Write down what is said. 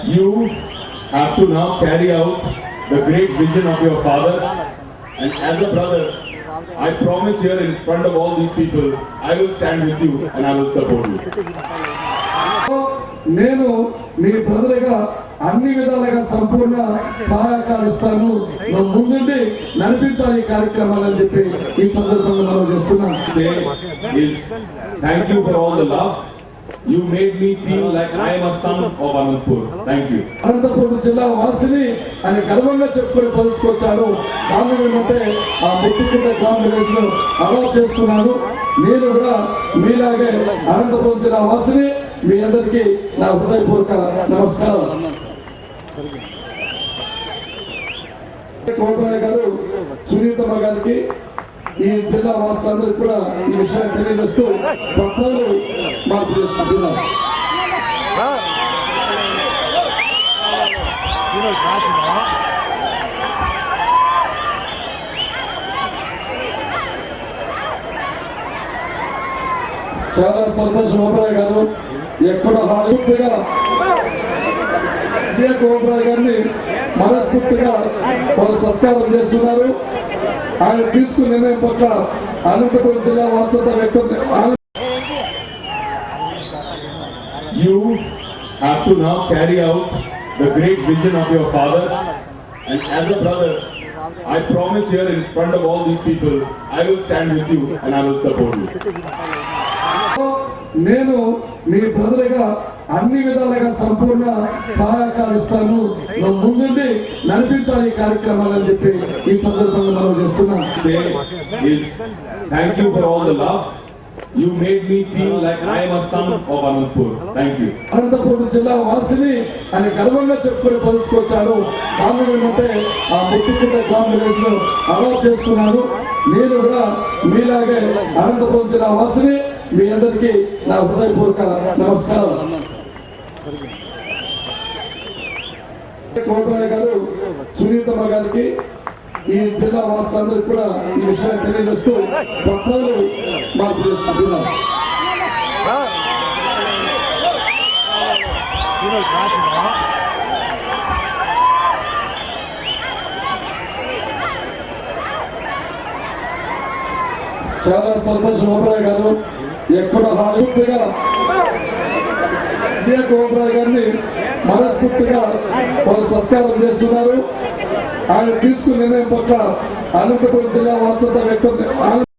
You have to now carry out the great vision of your father, and as a brother, I promise here in front of all these people, I will stand with you and I will support you. నేను మీ బ్రదర్గా అన్ని విధాలుగా సంపూర్ణ సహాయకాలు ఇస్తాను. ముందుండి నడిపించాలి ఈ కార్యక్రమాలని చెప్పి ఈ సందర్భంగా మనం చేస్తున్నాం. Thank you for all the love. You made me feel like I am a son of Anantapur. Thank you. Anantapuram జిల్లా వాసిని అని గర్వంగా చెప్పుకుని పలుచుకొచ్చారు. కారణం ఏమంటే ఆ ముట్టుకుంట కాంగ్రెస్ లో అవార్డు చేస్తున్నాను. నేను కూడా మీలాగే అనంతపురం జిల్లా వాసిని. మీ అందరికీ నా హృదయపూర్వక నమస్కారం. కోటయ్య గారు, సునీతమ్మ గారికి, ఈ జిల్లా వాసులందరికీ కూడా ఈ విషయాన్ని తెలియజేస్తూ పత్రాలు మార్పు చేస్తున్నారు. చాలా సంతోషం. ఓబరాయ్ గారు ఎక్కడ హాజరుగా ఓబరాయ్ గారిని మనస్ఫూర్తిగా వాళ్ళు సత్కారం చేస్తున్నారు. ఆయన తీసుకున్న నిర్ణయం పట్ల అనంతపురం జిల్లా వాస్తవ వ్యక్తం. You have to now carry out the great vision of your father, and as a brother, I promise here in front of all these people, I will stand with you and I will support you. నేను మీ బ్రదర్గా అన్ని విధాలుగా సంపూర్ణ సహాయకాలు ఇస్తాను. ముందుండి నడిపించాలి ఈ కార్యక్రమాలని చెప్పి ఈ సందర్భంగా మనం చేస్తున్నాం. Thank you for all the love. You made me feel like I am a son of Anantapur. Thank you. Anantapuram జిల్లా వాసిని అని గర్వంగా చెప్పుకుని పలుచుకొచ్చారు. కారణం ఏమంటే ఆ ముట్టుకుంట కాంగ్రెస్ లో అవార్డు చేస్తున్నాను. నేను కూడా మీలాగే అనంతపురం జిల్లా వాసిని. మీ అందరికీ నా హృదయపూర్వక నమస్కారం. కోటయ్య గారు, సునీతమ్మ గారికి, ఈ జిల్లా వాసులందరికీ కూడా ఈ విషయాన్ని తెలియజేస్తూ పత్రాలు మార్పు చేస్తున్నారు. చాలా సంతోషం. ఓబరాయ్ గారు ఎక్కడ హాజరుగా ఓబరాయ్ గారిని మనస్ఫూర్తిగా వాళ్ళు సత్కారం చేస్తున్నారు. ఆయన తీసుకున్న నిర్ణయం పట్ల అనంతపురం జిల్లా వాస్తవ వ్యక్తం.